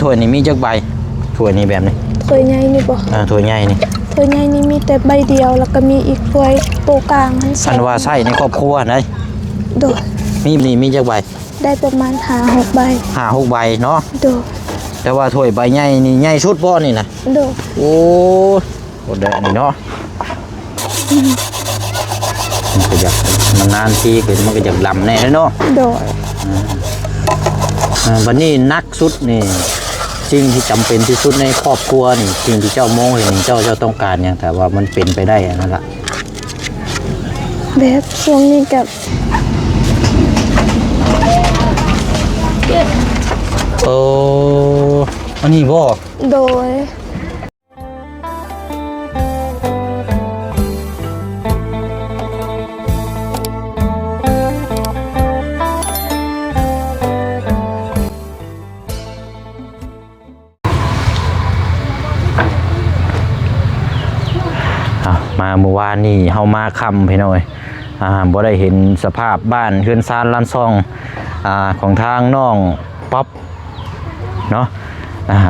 ถ้วยนี่มีจักใบถ้วยนี้แบบนี้ถ้วยใหญ่นี่บ่ถ้วยใหญ่นี่ถ้วยใหญ่นี่มีแต่ใบเดียวแล้วก็มีอีกถ้วยโตกลางทั้งคันว่าใส่ในครอบครัวได้โดยมีจักใบได้ประมาณ5-6 ใบ5-6 ใบเนาะโดยแต่ว่าถ้วยใบใหญ่นี่ใหญ่สุดบ่นี่นะโดยโอ้โหเด้อนี่เนาะมันก็อยากนานทีก็มันก็อยากลำแน่เนาะโดยวันนี้นักสุดนี่สิ่งที่จำเป็นที่สุดในครอบครัวนี่สิ่งที่เจ้ามองเห็นเจ้าต้องการอย่างแต่ว่ามันเป็นไปได้นั่นแหละแบบช่วงนี้กับโอ้อันนี้บ่โดยมาเมื่อวานนี่เฮามาค่ำพี่น้อยบ่ได้เห็นสภาพบ้านเฮือนซานลานซองของทางน้องป๊อปเนาะ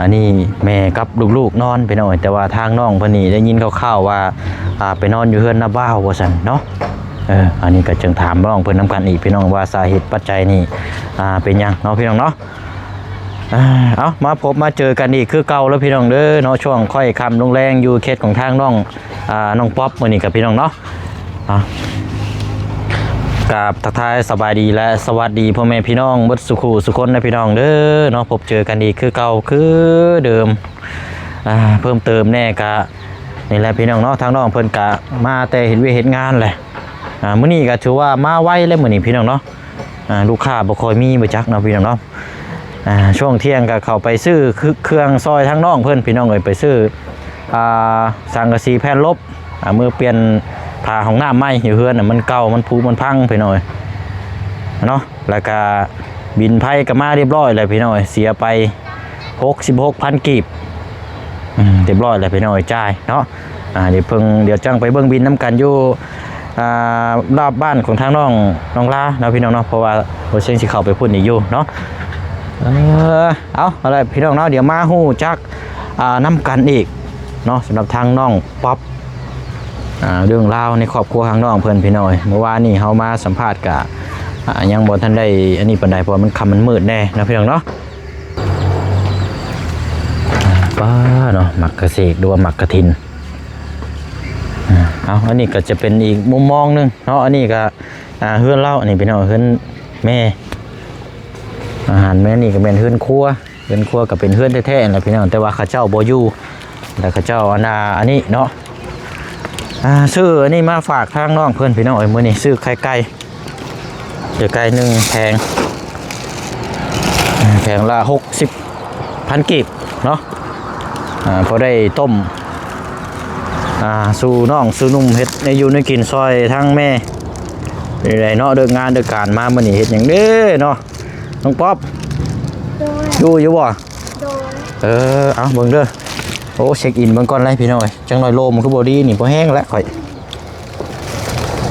อันนี้แม่กับลูกๆนอนไปหน่อยแต่ว่าทางน้องเพิ่นนี่ได้ยินคร่าวๆว่าไปนอนอยู่เฮือนนาบ้าวว่าซั่นเนาะอันนี้ก็จึงถามน้องเพิ่นนำกันอีกพี่น้องว่าสาเหตุปัจจัยนี่เป็นหยังเนาะพี่น้องเนาะเอามาพบมาเจอกันอีกคือเก่าแล้วพี่น้องเด้อเนาะช่วงค่อยค่ำลงแรงอยู่เขตของทางน้องป๊อปมื้อนี้กับพี่น้องเนาะกับทักทายสบายดีและสวัสดีพ่อแม่พี่น้องเบิดสุขุสุคนนะพี่น้องเด้อเนาะพบเจอกันอีกคือเก่าคือเดิมเพิ่มเติมแน่กะนี่แหละพี่น้องเนาะทางน้องเพิ่นกะมาแต่เห็นเห็นงานแหละมื้อนี้ก็ถือว่ามาไวแล้วมื้อนี้พี่น้องเนาะลูกค้าบ่ค่อยมีบ่จักเนาะพี่น้องเนาะช่วงเที่ยงก็เข้าไปซื้อเครื่องซอยทางน้องเพิ่นพี่น้องเอ้ยไปซื้อสังกะสีแผ่นลบมือเปลี่ยนผ้าของน้ำไหมอยู่เฮือนน่ะมันเก่ามันผุมันพังไปหน่อยเนาะแล้วก็บินไพ่ก็มาเรียบร้อยเลยพี่น้อยเสียไป66,000 กีบเรียบร้อยเลยพี่น้อยจ่ายเนาะเดี๋ยวจังไปเบิ่งบินน้ำกันอยู่รอบบ้านของทางน้องลาเนาะพี่น้องเนาะเพราะว่าโอเชียงสิเข้าไปพูดอีกอยู่เนาะเอาอะไรพี่น้องเนาะเดี๋ยวมาฮู้จักน้ำกันอีกเนาะสำหรับทางน้องป๊อปเรื่องราวในครอบครัวทางน้องเพื่อนพี่น้อยเมื่อวานนี้เขามาสัมภาษณ์กับยังบ่ท่านได้อันนี้ปันใดเพราะมันคำมันมืดแน่นะพี่น้องเนาะป้าเนาะหมักกระเสกดูว่าหมักกระถินเอาอันนี้ก็จะเป็นอีกมุมมองนึงเนาะอันนี้ก็เฮือนเล่าอันนี้พี่น้องเฮือนแม่อาหารแม่นี่ก็เป็นเฮือนครัวก็เป็นเฮือนแท้ๆนะพี่น้องแต่ว่าข้าเจ้าโบยูแต่ข้าเจ้าอันนี้เนาะซื้ออันนี้มาฝากทางน้องเพื่อนพี่น้องมื้อนี้ซื้อไข่ไก่เดี๋ยวไก่หนึ่งแพงละ60,000 กีบเนาะพอได้ต้มสู่น้องสู่นุ่มเฮ็ดในอยู่ในกินซอยทั้งแม่อะไรเนาะเดินงานเดินการมามื้อนี้เฮ็ดอย่างเด้อเนาะน้องป๊อปอยู่บ่เอาเบิ่งเด้อโอ้เช็คอินเบิ่งก่อนเลยพี่น้อยจังหน่อยโลมันคือบอดี้นี่พอแห้งแล้วข่อย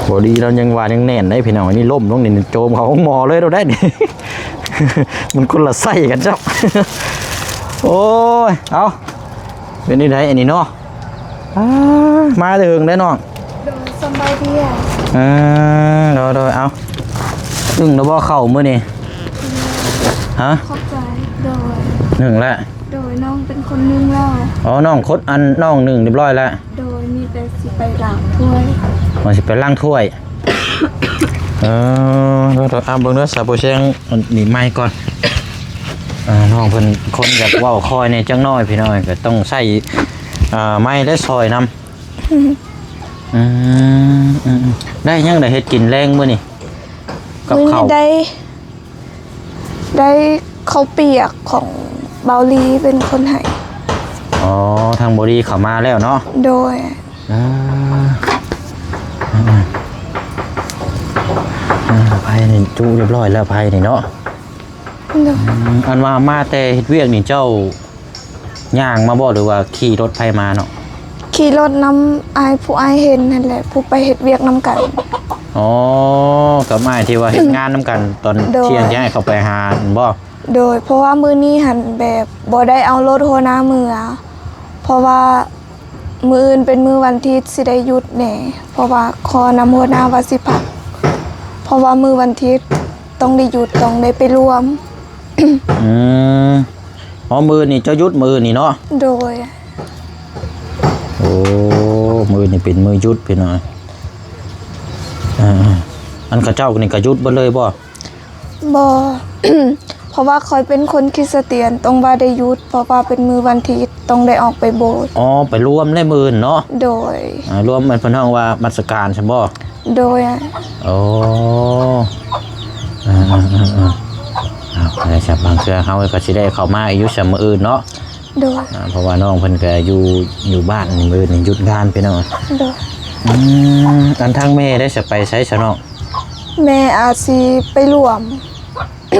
บอดี้เรายังว่ายังแน่นได้พี่น้อยนี่ล่มลงนี่โจมเขาหมอเลยเราได้นี่มันคนละไส้กันจ้ะโอ้ยเอาเป็นนี่ไดอันนี้เนาะมาถึงได้น้องสบายดีโดยเอาแล้วบ่เข้ามื้อนี่ฮะเข้าใจโดยหนึ่งแล้วโดยน้องเป็นคนนึ่งแล้วน้องคดน้องหนึ่งเรียบร้อยแล้วโดยมีแต่สิไปล้างถ้วยมันสิไปล้างถ้วยเอาเบิ่งเด้อซาโบเชงหนีไม้ก่อนน้องเพิ่นคนอยากว่าคอยในจังน้อยพี่น้อยก็ต้องใส่ไม้และซอยนำได้ยังได้เฮ็ดกินแรงมื้อนี่กับข้าวได้ข้าวเปียกของเบาลีเป็นคนให้ทางบรีเข้ามาแล้วเนาะโดยไพ่นี่จูเรียบร้อยแล้วไพ่นี่เนาะอันว่ามาแต่เฮ็ดเวียกนี่เจ้าย่างมาบ่หรือว่าขี่รถไพ่มาเนาะขี่รถน้ำผู้เห็นนั่นแหละผู้ไปเฮ็ดเวียกน้ำกันกับไม้ที่ว่าเฮ็ดงานน้ำกันตอนเที่ยงย้ายเข้าไปหาบ่ โดยเพราะว่ามื้อนี้หันแบบบ่ได้เอารถหัวหน้ามือเพราะว่ามื้ออื่นเป็นมื้อวันอาทิตย์สิได้หยุดแหน่เพราะว่าขอนำหัวหน้าว่าสิพักเพราะว่ามื้อวันอาทิตย์ต้องได้หยุดต้องได้ไปรวม อืมอ๋อมือนี่เจ้ายุดมือนี่เนาะ โดย โอ้มือนี่เป็นมือยุดพี่น้อยอันเขาเจ้านี่ก็ยุดเบ่เลยบ่ บ่ เพราะว่าคอยเป็นคนคริสเตียนต้องว่าได้หยุดเพราะว่าเป็นมื้อวันอาทิตย์ต้องได้ออกไปโบสถ์ อ๋อไปรวมในมือเนาะ โดย รวมมันเพิ่นเฮาว่ามัสการใช่บ่ โดย โอ้อะไรสับบางเทื่อเฮาก็สิได้เข้ามาอายุสมื้ออื่นเนาะ โดย เพราะว่าน้องเพิ่นก็อยู่บ้านนี่มื้อนี่หยุดงานไปเนาะ โดย อันทางแม่ได้สิไปไสซะเนาะ แม่อาจสิไปรวม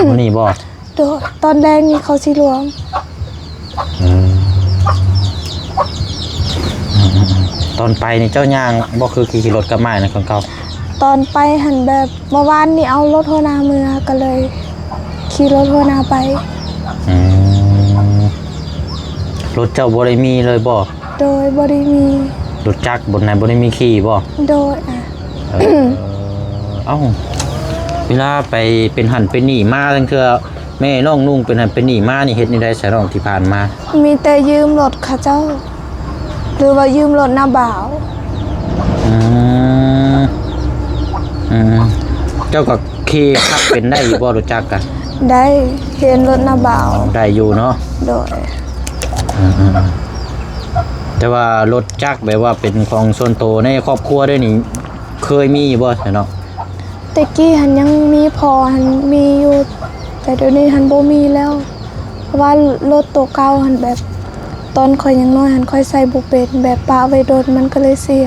มื้อนี้บ่ โดยตอนแรกนี่เขาสิรวม ตอนไปนี่เจ้าย่างบ่คือขี่รถกลับมานะของเก่า ตอนไปหันแบบเมื่อวานนี่เอารถโทนามือก็เลยขี่รถโทนาไป รถเจ้าบ่ได้มีเลยบ่ โดยบ่ได้มี รถจักรบนไหนบ่ได้มีขี่บ่ โดยเอ้าเวลาไปเป็นหันเป็นหนีมาตั้งเทื่อแม่น้องนุ่งเป็นหันเป็นหนีมานี่เฮ็ดนี่ได้ใช้น้องที่ผ่านมา มีแต่ยืมรถเขาเจ้า หรือว่ายืมรถหน้าบ่าว อืมเจ้าก็ขี่ขับเป็นได้อยู่บ่รถจักรกะ ได้เห็นรถหน้าบ่าว ได้อยู่เนาะ โดย แต่ว่ารถจักรแบบว่าเป็นของส่วนตัวในครอบครัวด้วยนี่เคยมีบ่ใช่เนาะ แต่กี้หันยังมีพอหันมีอยู่แต่เดี๋ยวนี้หันบ่มีแล้ว เพราะว่ารถตัวเก่าหันแบบตอนค่อยยังน้อยหันค่อยใส่บ่เป็นแบบปะไว้โดนมันก็เลยเสีย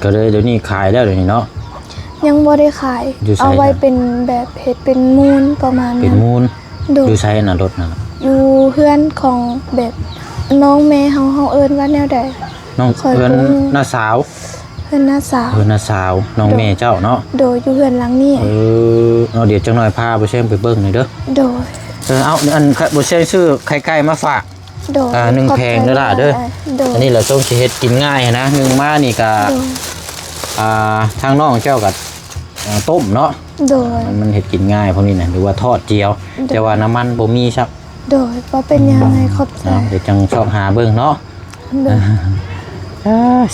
ก็เลยเดี๋ยวนี้ขายแล้วเดี๋ยวนี้เนาะ ยังบ่ได้ขาย อยู่ไส เอาไว้เป็นแบบเฮ็ดเป็นมูลประมาณ เป็น นั้น มูล โดย อยู่ใช้น่ะรถน่ะ อยู่เพื่อนของแบบน้องแม่เฮาเอิ้นว่าแนวใด น้อง คอย เพื่อน ปรุง น้าสาว เพื่อนน้าสาว เพื่อนน้าสาวน้องเมย์เจ้าเนาะ โดยอยู่เพื่อนหลังนี้ เอาเดี๋ยวจังหน่อยพาไปเช่มไปเบิ่งหน่อยเด้อ โดย เอาอันบ่เช่ชื่อไข่ไก่มาฝาก โดย หนึ่ง ขอบ แพงเด้อล่ะเด้อ โดย อันนี้เราต้องสิเฮ็ดกินง่ายนะหนึ่งมานี่ก็ โดย ทางน้องเจ้าก็ต้มเนาะ โดย มันเฮ็ดกินง่ายพวกนี้น่ะหรือว่าทอดเจียว แต่ว่าน้ำมันบ่มีครับ โดยว่าเป็นยังไงขอบใจ เดี๋ยวจังชอบหาเบิ่งเนาะ โดย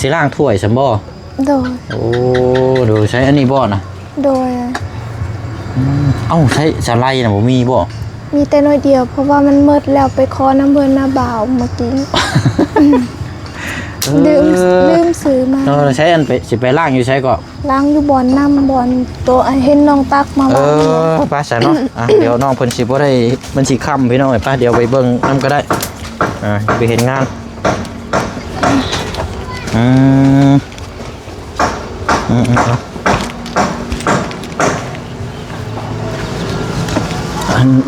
สิล้างถ้วยซั่นบ่ โดย โอ้ดูใช้อันนี้บ่น่ะ โดย เอ้าใช้สไลด์น่ะบ่มีบ่ มีแต่น้อยเดียว เพราะว่ามันมืดแล้วไปขอน้ำเพิ่นหน้าบ่าวเมื่อกี้ลืมซื้อมา เราใช้อันไปสิไปล้างอยู่ใช้ก็ ล้างอยู่บ่อนน้ำบ่อนตัวเห็นน้องตักมาว่า ป้าใส่เนาะเดี๋ยวน้องเพิ่นสิบ่ได้มันสิค่ำพี่น้องป้าเดี๋ยวไปเบิ่งนำก็ได้ไปเห็นงาน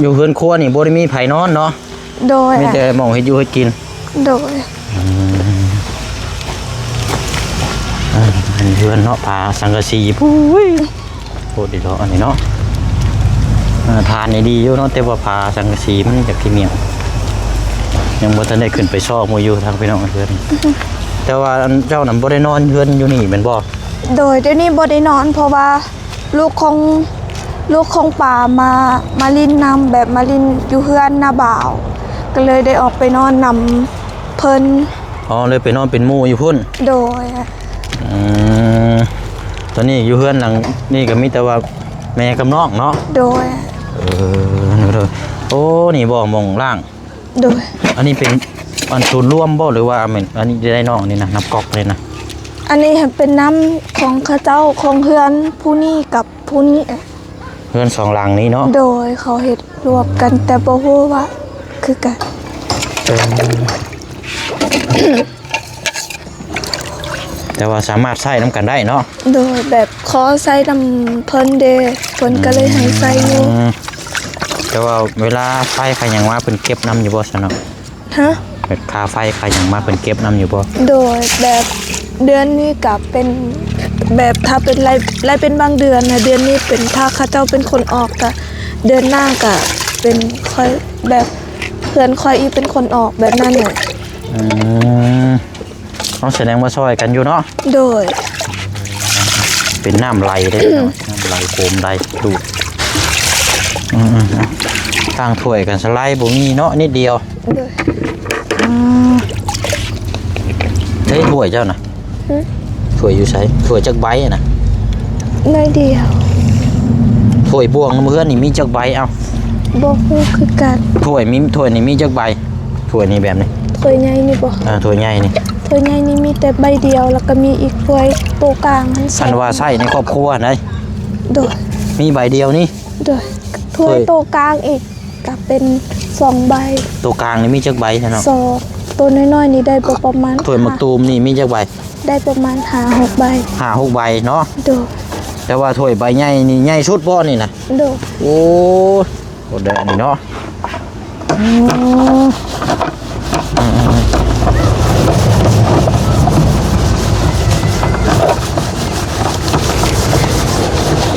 อยู่เฮือนครัวนี่บ่ได้มีไผนอนเนาะ โดย มีแต่หม้องเฮ็ดอยู่เฮ็ดกิน โดย อันเฮือนเนาะผาสังกะสีปุ้ยโคตรดีเนาะอันนี้เนาะทานนี่ดีอยู่เนาะแต่ว่าผาสังกะสีมันจากที่เมียงยังบ่ทันได้ขึ้นไปชอบหมู่อยู่ทางพี่น้องเฮือนแต่ว่าอันเจ้านั้นบ่ได้นอนเฮือนอยู่นี่แม่นบ่ โดยเดี๋ยวนี้บ่ได้นอน เพราะว่าลูกของป่ามาลินน้ำแบบมาลินอยู่เฮือนหน้าบ่าว ก็เลยได้ออกไปนอนนำเพิ่น อ๋อเลยไปนอนเป็นหมู่อยู่พุ่น โดย ตอนนี้อยู่เฮือนหลังนี่ก็มีแต่ว่าแม่กับน้องเนาะ โดย โอ้นี่บ่หม่องล่าง โดย อันนี้เป็นอันศูนย์รวมบ่หรือว่าอันนี้ได้น้องนี่นะนับก๊อกเลยนะ อันนี้เป็นน้ำของข้าเจ้าของเฮือนผู้นี้กับผู้นี้ เฮือนสองหลังนี้เนาะ โดยเขาเฮ็ดรวมกันแต่บ่ฮู้ว่าคือกัน แต่ว่าสามารถใช้น้ำกันได้เนาะ โดยแบบขอใส่นำเพิ่นเด้เพิ่นก็เลยให้ใส่อยู่ แต่ว่าเวลาไฟใครยังมาเพิ่นเก็บน้ำอยู่บ่ซะเนาะ ฮะ แบบค่าไฟใครยังมาเพิ่นเก็บน้ำอยู่บ่ โดยแบบเดือนนี้กับเป็นแบบถ้าเป็นรายเป็นบางเดือนนะเดือนนี้เป็นถ้าข้าเจ้าเป็นคนออกก็เดือนหน้าก็ เป็นคอยแบบเพื่อนคอยอีเป็นคนออกแบบนั้นน่ะ ต้องแสดงว่าช่วยกันอยู่เนาะ โดย เป็นน้ำไหลได้ น้ำไหลโคมไหลดูดตั้งถ้วยกันสไลด์บ่มีเนาะนิดเดียว โดย เฮ้ยถ้วยเจ้าน่ะถ้วยอยู่ไสถ้วยจักใบอะนะ น้อยเดียว ถ้วยบวงน้ำเพื่อนนี่มีจักใบเอ้า บ่ฮู้คือกัน ถ้วยนี่มีจักใบถ้วยนี่แบบนี้ ถ้วยใหญ่นี่บ่ ถ้วยใหญ่นี่ ถ้วยใหญ่นี่มีแต่ใบเดียวแล้วก็มีอีกถ้วยโตกลางหัน คันว่าใส่ในครอบครัวได้ โดย มีใบเดียวนี่ โดยถ้วยโตกลางอีกก็เป็น2ใบ ตัวกลางนี่มีจักใบใช่เนาะ 2ตัวน้อยๆนี่ได้ประมาณ ถ้วยมะตูมนี่มีจักใบ ได้ประมาณ5-6ใบ 5-6ใบเนาะ โดย แต่ว่าถ้วยใบใหญ่นี่ใหญ่สุดบ่นี่นะ โดย โอ้ยโคตรแดงนี่เนาะ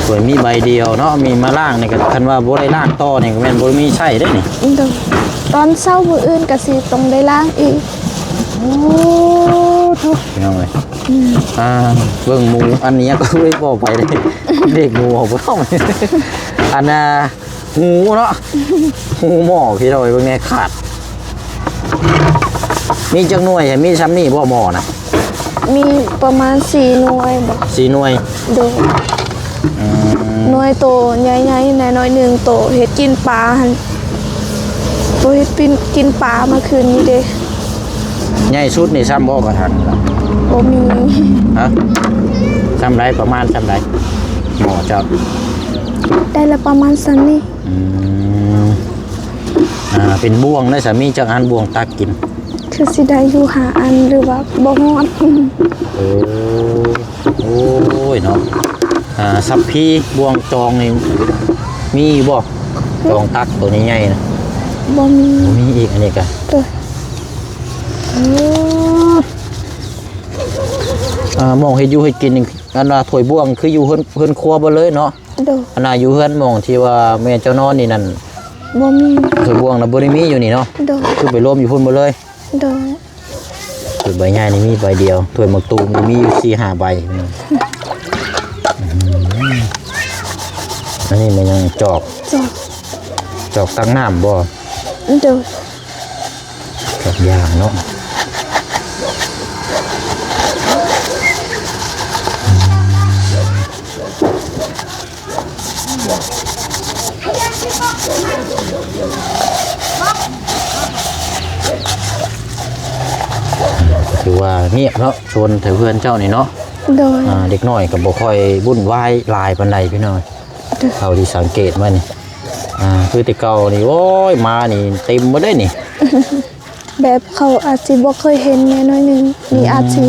สวยมีใบเดียวเนาะมีมาล่างนี่ก็คันว่าบ่ได้ล่างต่อนี่ก็แม่นบ่มีใช่ได้นี่ โดยตอนเช้ามื้ออื่นก็สิต้องได้ล้างอีก โอ้ทุกพี่น้องเอ้ยเบิ่งหมูอันนี้ก็ไม่บอกไปเลยเด็กหมูของบ่ต้องอันน่ะหูเนาะหูหม้อพี่น้องเอ้ยเบิ่งแน่ขาดมีจักหน่วยใช่มีซ้ำนี่บ่หม้อน่ะ มีประมาณ4หน่วยบ่ 4หน่วย โดยหน่วยโตใหญ่ๆน้อยๆหนึงโตเฮ็ดกินปลาหั่นตัวเฮ็ดกินปลาเมื่อคืนนี้เด้ ใหญ่สุดนี่ซ้ำบ่กระทัน บ่มี ฮะซ้ำไรประมาณซ้ำไรหม้อเจ้า ได้ละประมาณซันนี่ เป็นบ่วงได้สามีจักอันบ่วงตักกิน คือสิได้อยู่หาอันหรือว่าบ่ฮอด โอ้ยเนาะซับพี่บ่วงจองนี่มีบ่จองตักตัวนี้ใหญ่นะ บ่มี มีอีกอันนี้ก็ เด้อ มองเฮ็ดอยู่เฮ็ดกินนี่อันว่าถ้วยบ่วงคืออยู่เฮือนครัวบ่เลยเนาะ เด้อ อันน่ะอยู่เฮือนหมองที่ว่าแม่เจ้านอนนี่นั่น บ่มี ถ้วยบ่วงน่ะบ่ได้มีอยู่นี่เนาะ เด้อ คือไปรวมอยู่พุ่นบ่เลย เด้อ ถ้วยใบใหญ่นี่มีใบเดียวถ้วยหมกตูมนี่มีอยู่4-5ใบอันนี้มันยังจอก จอก ตักน้ำบ่ เด้อ จอกยางเนาะถือว่าเงียบเนาะชนแถวเพื่อนเจ้านี่เนาะ โดย เด็กน้อยก็บ่ค่อยวุ่นวายหลายปานใดพี่น้อยเท่าที่สังเกตมานี่คือแต่เก่านี่โอ้ยมานี่เต็มบ่ได้นี่ แบบเขาอาจสิบ่เคยเห็นแน่น้อยหนึงนี่อาจสิ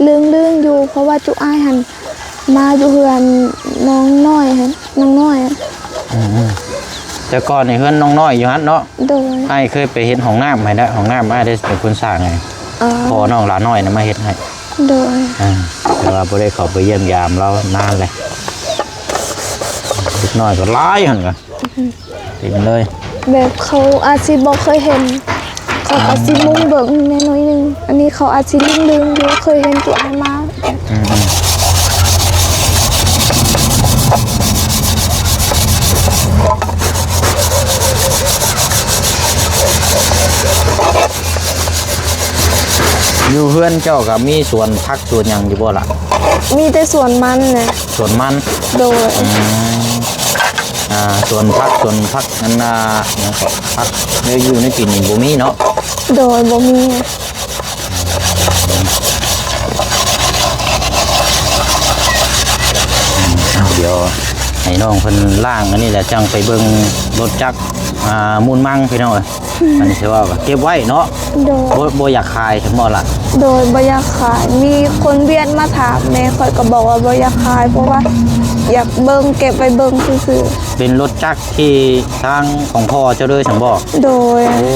ลืมอยู่เพราะว่าจุอ้ายหันมาอยู่เฮือนน้องน้อยหั่นน้องน้อยอะ แต่ก่อนนี่เฮือนน้องน้อยอยู่หั่นเนาะ โดย อ้ายเคยไปเฮ็ดห้องน้ำให้ได้ห้องน้ำอ้ายได้เป็นคนสร้างให้ อ๋อ พอน้องหลานน้อยน่ะมาเฮ็ดให้ โดย แต่ว่าบ่ได้เข้าไปเยี่ยมยามเรานานเลยเด็กน้อยก็หลายหั่นก็เต็มเลย แบบเขาอาจสิบ่เคยเห็น เขาอาจสิมุ่งเบิ่งแน่น้อยหนึงอันนี้เขาอาจสิลืมอยู่เคยเห็นจุอ้ายมา อยู่เฮือนเจ้าก็มีสวนผักสวนหยังอยู่บ่ล่ะ มีแต่สวนมันน่ะ สวนมัน โดย สวนผักนั่นน่ะหยังก็ผักเนื้ออยู่ในกินนี่บ่มีเนาะ โดยบ่มี เดี๋ยวให้น้องเพิ่นล่างอันนี้แหละจังไปเบิ่งรถจักรมูลมั่งพี่น้องเอ้ยอันนี้สิว่าก็เก็บไว้เนาะ โดย บ่อยากขายทั้งหมดล่ะ โดยบ่อยากขาย มีคนเวียนมาถามแม่ข่อยก็บอกว่าบ่อยากขาย เพราะว่าอยากเบิ่งเก็บไว้เบิ่งซื่อ เป็นรถจักรที่ทางของพ่อเจ้าเลยสังบอก ๆโดย โอ้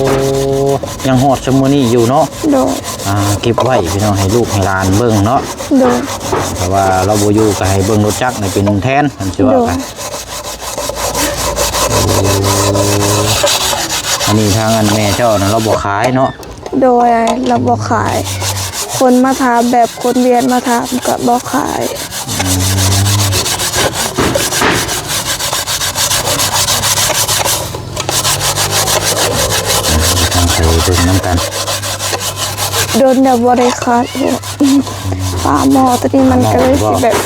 ยังฮอดชั่วโมงนี้อยู่เนาะ โดย เก็บไว้พี่น้องให้ลูกให้หลานเบิ่งเนาะ โดย แต่ว่าเราบ่อยู่ก็ให้เบิ่งรถจักรนี่เป็นแทนอันสิว่า โดย กันโอ้ อันนี้ทางอันแม่เจ้านะเราบอกขายเนาะ โดยเราบ่ขาย คนมาถามแบบคนเวียนมาถามก็บ่ขาย ทางไปดึงน้ำกัน โดนแบบบ่ได้คัดปลาหมอตัวนี้มันก็เลยสิแบบ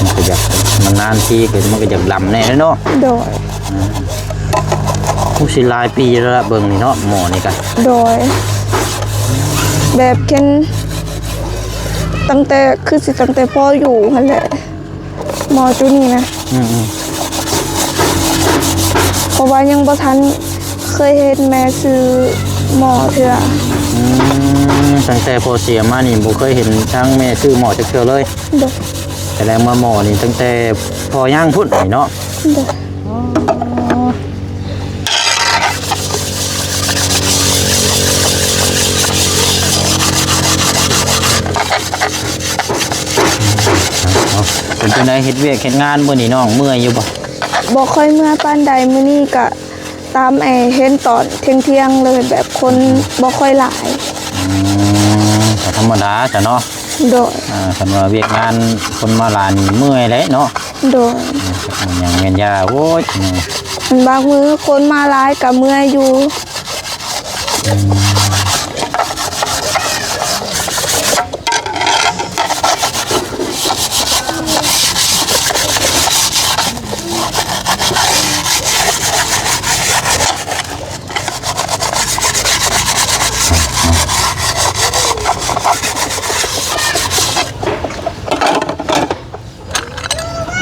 มันก็อยากมันนานทีเกิดมันก็อยากลำแน่เนาะ โดย ผู้สิหลายปีแล้วละเบิ่งนี่เนาะหมอนี่กัน โดย แบบเช่นตั้งแต่คือสิตั้งแต่พ่ออยู่นั่นแหละหมอจุนี่นะ อืม เพราะว่ายังบ่ทันเคยเห็นแม่ซื้อหมอเถื่อ ตั้งแต่พอเสียมานี่บ่เคยเห็นทั้งแม่ซื้อหมอจักเทื่อเลย โดย แต่แล้วมาหมอนี่ตั้งแต่พอย่างพุ่นนี่เนาะ โดย เอาเป็นจังไดเฮ็ดเวียกเฮ็ดงานมื้อนี้น้องเมื่อยอยู่บ่ บ่ค่อยเมื่อปานใดมื้อนี้ก็ตามเห็นตอนเที่ยงๆเลยแบบคนบ่ค่อยหลาย ก็ธรรมดาจ้ะเนาะ โดย คันว่าเวียกงานคนมาหลานนี่เมื่อยเลยเนาะ โดย อย่างแม่นยาโอ้ย มันบางมื้อคนมาหลายก็เมื่อยอยู่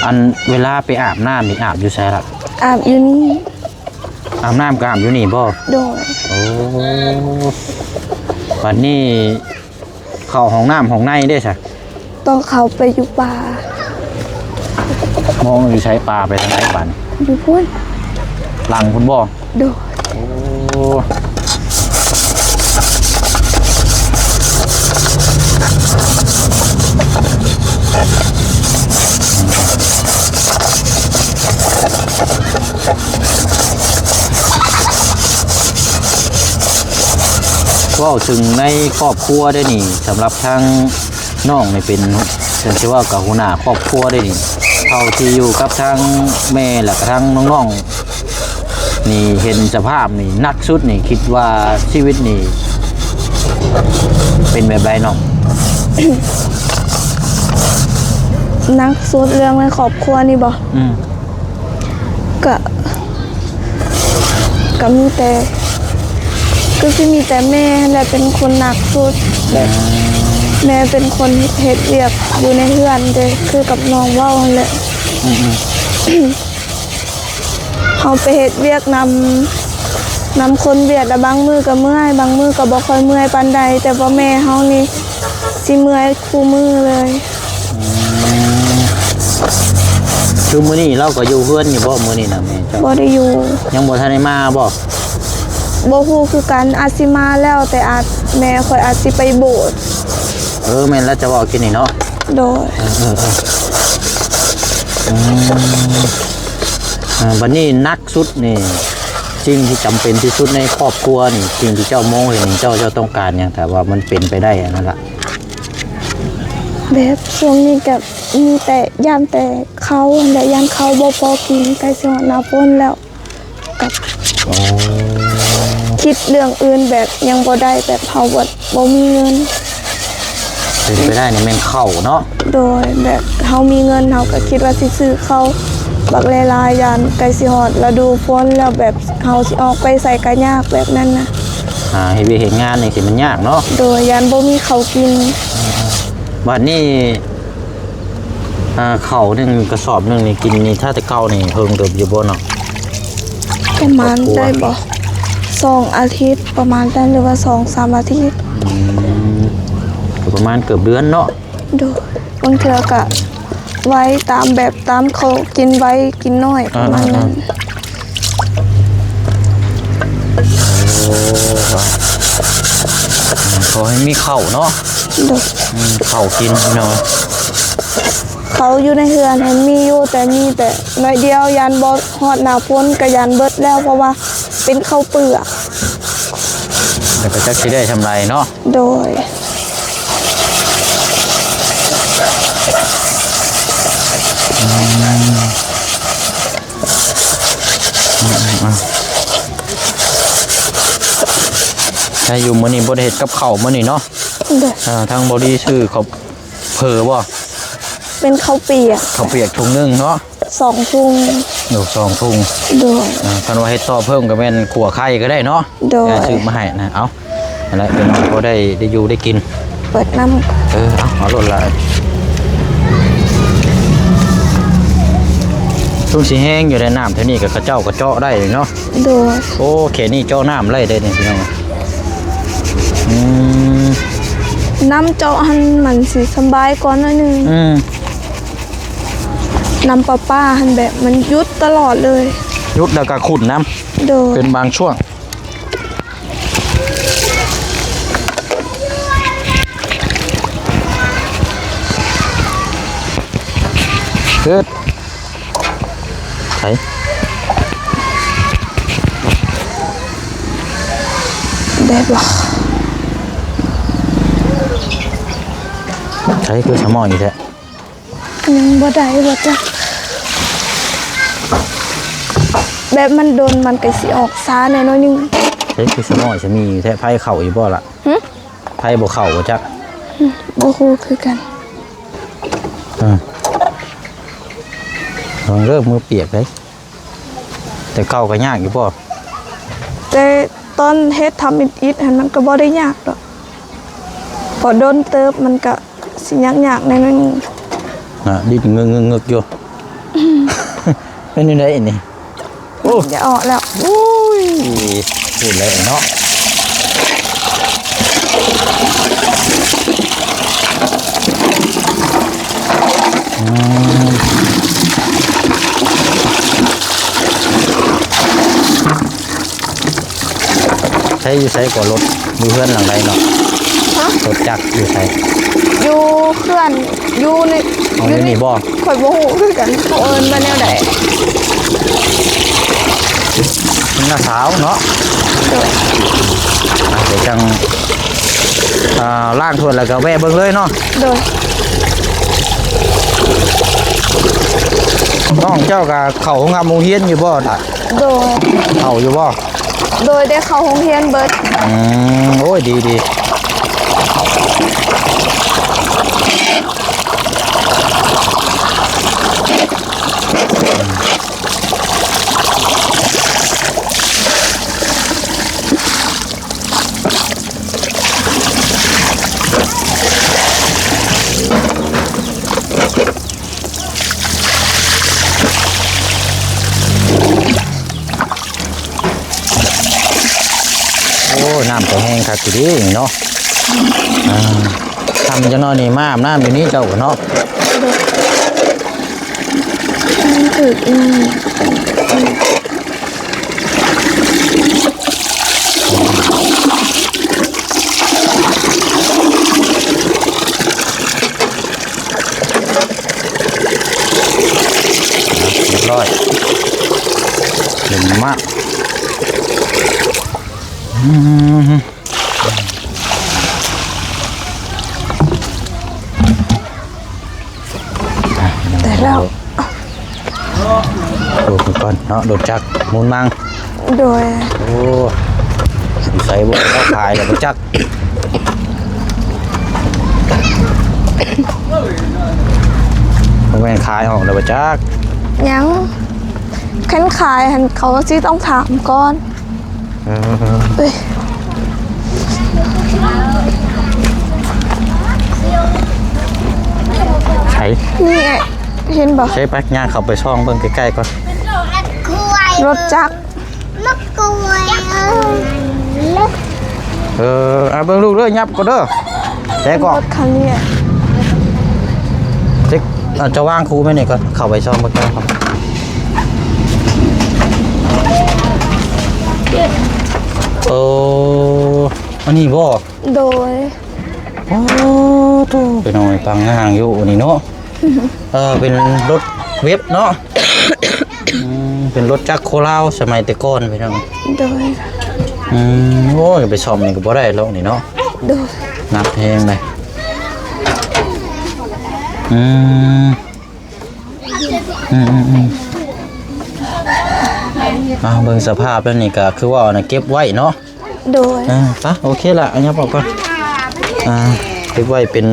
อันเวลาไปอาบน้ำนี่อาบอยู่ไสล่ะ อาบอยู่นี่ อาบน้ำก็อาบอยู่นี่บ่ โดย โอ้วันนี้เข้าห้องน้ำห้องในได้ซะ ต้องเขาไปอยู่ป่าม องอยู่ใช้ปลาไปทางไหนบัด อยู่พุ่น หลังคุณบ่ โดย โอ้ว่าถึงในครอบครัวได้นี่สำหรับทางน้องนี่เป็นฉันคิดว่ากับหัวหน้าครอบครัวได้นี่เท่าที่อยู่กับทางแม่และกับทางน้องๆนี่เห็นสภาพนี่หนักสุดนี่คิดว่าชีวิตนี่เป็นแบบไรน้อง นักสุดเรื่องในครอบครัวนี่บ่ อืม ก็มีแต่ก็คือมีแต่แม่แหละเป็นคนหนักสุดแบบแม่เป็นคนเฮ็ดเวียกอยู่ในเฮือนเด้คือกับน้องเว้านั่นแหละ อืม เขาไปเฮ็ดเวียกนำคนเวียดแล้วบางมือก็เมื่อยบางมือก็บ่ค่อยเมื่อยปานใดแต่ว่าแม่เฮานี่สิเมื่อยคู่มือเลย คือมื้อนี้เราก็อยู่เพื่อนอยู่บ่มื้อนี้นะแม่เจ้า บ่ได้อยู่ ยังบ่ทันได้มาบ่ บ่ฮู้คือกันอาจสิมาแล้วแต่อาจแม่ค่อยอาจสิไปโบสถ์ แม่นแล้วจะบอกกินนี่เนาะ โดย วันนี้นักสุดนี่สิ่งที่จำเป็นที่สุดในครอบครัวนี่สิ่งที่เจ้ามองเห็นเจ้าต้องการอย่างแต่ว่ามันเป็นไปได้อันนั่นแหละ แบบช่วงนี้ก็มีแต่ย่านแต่เขาและย่านเขาบ่พอกินใกล้สิฮอดหน้าฝนแล้วกับ โอ้ คิดเรื่องอื่นแบบยังบ่ได้แบบเฮาบ่มีเงิน เป็นไปได้นี่แม่นเข้าเนาะ โดยแบบเฮามีเงินเฮาก็คิดว่าสิซื้อเขาวบักหลายๆยานไกลสิฮอดฤดูฝนแล้วแบบเฮาสิออกไปใส่กะยากแบบนั้นนะ เฮ็ดเวียกเฮ็ดงานนี่สิมันยากเนาะ โดยยานบ่มีเขาวกิน บัดนี้ข้าวหนึงกระสอบหนึงนี่กินนี่ถ้าแต่เก่านี่เพิ่งเติบอยู่บ่เนาะ ประมาณได้บ่2 อาทิตย์ประมาณนั้นหรือว่า 2-3 อาทิตย์ ก็ประมาณเกือบเดือนเนาะ โดยบางเทื่อก็ไว้ตามแบบตามเขากินไว้กินน้อยประมาณนั้น ขอให้มีข้าวเนาะ โดย ข้าวกินพี่น้อง เขาอยู่ในเฮือนเห็นมีอยู่แต่มีแต่น้อยเดียวยันบ่ฮอดหน้าฝนก็ยันเบิดแล้วเพราะว่าเป็นข้าวเปลือก แล้วก็จักสิได้ทำไรเนาะ โดยถ้าอยู่มื้อนี้บ่ได้เฮ็ดกับข้าวมื้อนี้เนาะ โดย ทางบ่ดีชื่อเขาเผลอบ่ เป็นข้าวเปียก ข้าวเปียกถุงนึงเนาะ 2 ถุง อยู่2ถุง โดย คันว่าเฮ็ดต่อเพิ่มก็แม่นขัวไข่ก็ได้เนาะ โดย ซื้อมาให้นะเอาอะไรเป็นน้องก็ได้อยู่ได้กิน เปิดน้ เอาลดละทุ่งสีแห้งอยู่ในน้ำเท่านี้กับกระเจ้ากระเจาะได้เลยเนาะ ำโดย โอ้เขนี่เจาะน้ำไล่ได้เนี่ยพี่น้องอืม น้ำเจาะหันมันสิสบายก่อนหน่อยหนึง อืม น้ำประปาหันแบบมันยุดตลอดเลย ยุดแล้วก็ขุ่นน้ โด ำ ย เป็นบางช่วงเกิดใช่ ได้บ่ ใช่คือสมองอยู่แท้ ยังบ่ได้บ่จ้ะแบบมันโดนมันก็สิออกช้าหน่อยหนึง ใช่คือสมองจะมีอยู่แท้ไพ่เข่าอยู่บ่ล่ะ หึ ไพ่บ่เข่าบ่จัก บ่ฮู้คือกัน ลองเริ่มมือเปียกเลยแต่เก่าก็ยากอยู่ป่ะ แต่ตอนเฮ็ดทำอิดๆหันมันก็บ่ได้ยากดอกพอโดนเติบมันก็สิยากๆหน่อยหนึง ดิ้นเงึกอยู่ เป็นยังไงนี่โอ้ อย่าออกแล้ว ยพูดเลยเนาะใช้อยู่ใช้ก่อรถอยู่เพื่อนหลังใดเนาะ ฮะ รถจักรอยู่ใช้ อยู่เคลื่อนอยู่ใน เอาอยู่นี่บ่ ข่อยบ่ฮู้คือกันเขาเอิ้นว่าแนวใด หน้าสาวเนาะ โดย เดี๋ยวจังล่างทวนแล้วก็แวะเบิ่งเลยเนาะ โดย น้องเจ้ากับเข่าของงามโมงเฮียนอยู่บ่ล่ะ โดย เข่าอยู่บ่ โดยได้เข้าโรงเรียนเบิด โอ้ยดีโอ้น้ำตัวแห้งคักทีเดีเนาะทำจะนอนนี่มาอาบน้ำอยู่นี่เจ้าก็เนาะ มันถึกเรียบร้อยเห็นมากแต่เรา ดูก่อนเนาะโดดจักรมูลมัง โดย โอ้ใส่บุกเข้าขายแล้วจักแม่นขายห้องแล้วจัก ยังคันขายหันเขาก็สิต้องถามก่อนเอ้ย ใช้ นี่ไงเห็นบ่ ใช้ปักย่างเข้าไปช่องเบิ่งใกล้ๆก่อน รถจักร เบิ่งลูกเด้อยับก็เด้อแท้ก่อน รถคันนี้ เจ๊กจะว่างครูไหมเนี่ยก่อนเข้าไปช่องเบิ่งก่อนโอ้อันนี้บ่ โดย โอ้โตไปหน่อยปังห่างอยู่นี่เนาะ เป็นรถเว็บเนาะ เป็นรถจักรโคราชสมัยแต่ก่อนพี่น้อง โดย โอ้ยไปซ่อมนี่ก็บ่ได้หรอกนี่เนาะ โดย หนักแพงเลยเบิ่งสภาพแล้วนี่ก็คือว่าน่ะเก็บไว้เนาะ โดย ปะโอเคละอันนี้บอกก่อนเก็บไว้เป็น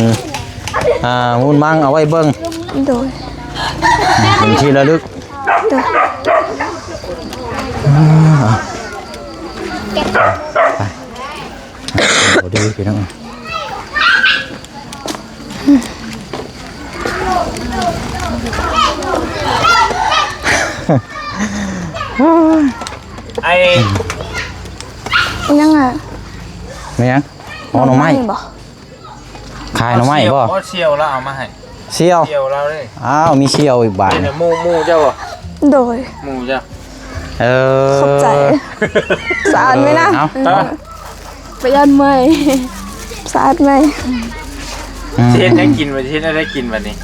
มูลมั่งเอาไว้เบิ่ง โดย เป็นที่ระลึก โดย ไปเอาดีพี่น้องไอ้ ยังอ่ะ ไม่ยังหน่อไม้ บ่ ขายหน่อไม้บ่ เชียวแล้วเอามาให้ เชี่ยว เชียวแล้วเลย อ้าวมีเชี่ยวอีกบาท เนี่ยหมูเจ้าบ่ โดย หมูเจ้า ขอบใจสะอาดไหมนะ เอา ประหยัดไหมสะอาดไหม เช่นได้กินวันเช่นได้กินวันนี้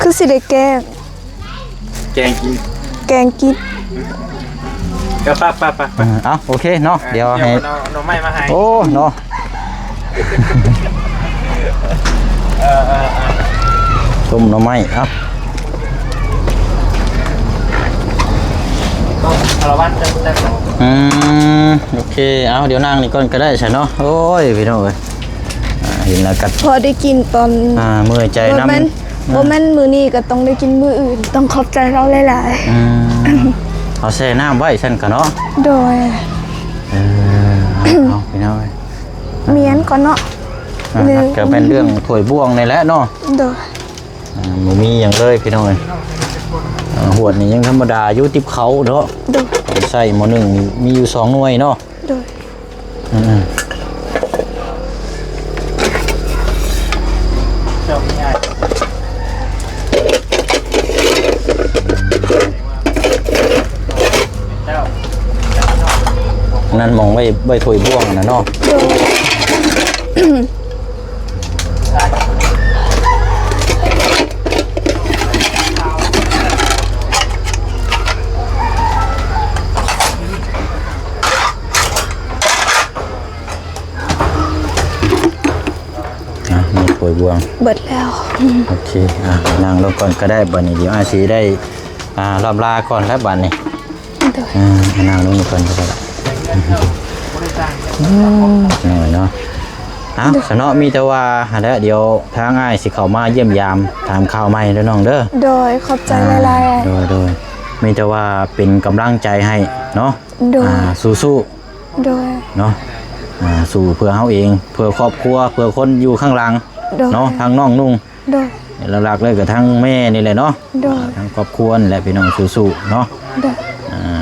คือสิได้แกง แกงกิน แกงกิน ก็ป้าเอาโอเคเนาะเดี๋ยวให้ น้องไม้มาให้ โอ้เนาะต้มหน่อไม้เอา คารวัตจะ โอเคเอาเดี๋ยวนั่งนี่ก่อนก็ได้ใช่เนาะโอ้ยพี่น้องเอ้ยเห็นแล้วกัด พอได้กินตอน เมื่อยใจน้ำ โมเมนต์มือนี้ก็ต้องได้กินมืออื่น ต้องขอบใจเราหลาย เอาแช่น้ำไว้ฉันกันเนาะ ๆ โดย เอาพี่น้องเอ้ย เมียนก่อนเนาะ ก็เป็นเรื่องถวยบ่วงในแหละเนาะ โดย หมูมีอย่างเลยพี่น้องเอ้ยหวดนี่ยังธรรมดาอยู่ติบเขาเนาะ โดย ใส่หมอหนึ่งมีอยู่2 หน่วยเนาะ โดย เจ้าไม่ง่ายเจ้า นั่นมองไว้ถวยบ่วงนะเนาะ โดย มีถวยบ่วง เบิดแล้ว โอเคนั่งลงก่อนก็ได้บัดนี้เดี๋ยวอาชีได้รอบลาก่อนแล้วบัดนี้ โดย นั่งลงก่อนก็ได้หน่อยเนาะสนอมีแต่ว่าแล้วเดี๋ยวทางอ้ายสิเข้ามาเยี่ยมยามถามข่าวใหม่เด้อน้องเด้อ โดยขอบใจหลาย โดยมีแต่ว่าเป็นกำลังใจให้เนาะ ๆ โดย สู้ โดย ๆเนาะสู้เพื่อเฮาเองเพื่อครอบครัวเพื่อคนอยู่ข้างหลัง โดย เนาะทางน้องนุ่ง โดย หลักๆเลยกับทั้งแม่นี่แหละเนาะ โดย ทั้งครอบครัวนี่แหละพี่น้องสู้ๆเนาะ โดย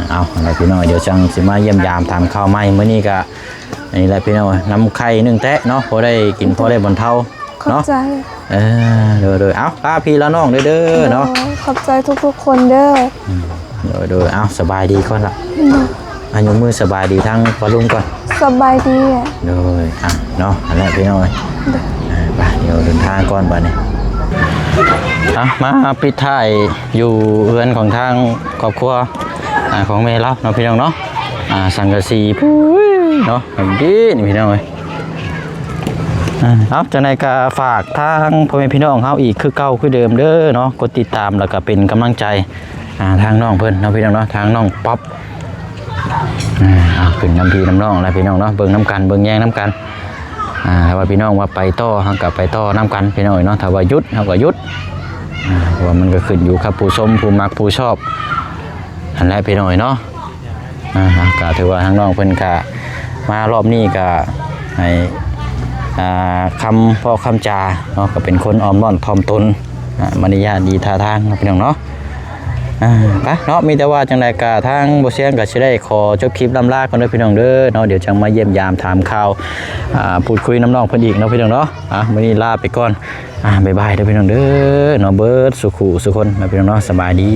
เอาอะไรพี่น้องเดี๋ยวจังสิมาเยี่ยมยามถามข่าวใหม่มื้อนี้ก็อันนี้แหละพี่น้องน้ำไข่1 แตะเนาะพอได้กินพอได้บรรเทา ขอบ เนาะ ใจ โดยเอาลาพี่ละน้องเด้อเนาะ โดยขอบใจทุกๆคนเด้อ โดยเอาสบายดีก่อนละอันยกมือสบายดีทั้งปลุงก่อน สบายดี โดยเนาะอันนั้นพี่น้องไปเดี๋ยวเดินทางก่อนบัดนี้มาปิดท้ายอยู่เรือนของทางครอบครัวของแม่เราเนาะพี่น้องเนาะสังกะสีเนาะแบบนี้นี่พี่น้องเอ้ยครับจังไดก็ฝากทางพ่อแม่พี่น้องเฮาอีกคือเก่าคือเดิมเด้อเนาะกดติดตามแล้วก็เป็นกำลังใจทางน้องเพิ่นเนาะพี่น้องเนาะทางน้องป๊อปขึ้นน้ำพี่น้ำน้องแล้วพี่น้องเนาะเบิ่งน้ำกันเบิ่งแย่งน้ำกันถ้าว่าพี่น้องว่าไปต่อเฮาก็ไปต่อน้ำกันพี่น้องเนาะถ้าว่าหยุดเฮาก็หยุดเพราะว่ามันก็ขึ้นอยู่กับผู้ชมผู้มักผู้ชอบอันแรกพี่น้องเนาะก็ถือว่าทางน้องเพิ่นก็มารอบนี้ก็ให้คำพ่อคำจาเนาะก็เป็นคนอ้อมน้อมถ่อมตนมารยาทดีท่าทางพี่น้องเนาะไปเนาะมีแต่ว่าจังไดก็ทางบ่เสียงก็สิได้ขอจบคลิปลำลากันเด้อพี่น้องเด้อเนาะเดี๋ยวจังมาเยี่ยมยามถามข่าวพูดคุยน้ำน้องเพิ่นอีกเนาะพี่น้องเนาะมื้อนี้ลาไปก่อนบ๊ายบายเด้อพี่น้องเด้อเนาะเบิดสุขุสุคนนะพี่น้องเนาะสบายดี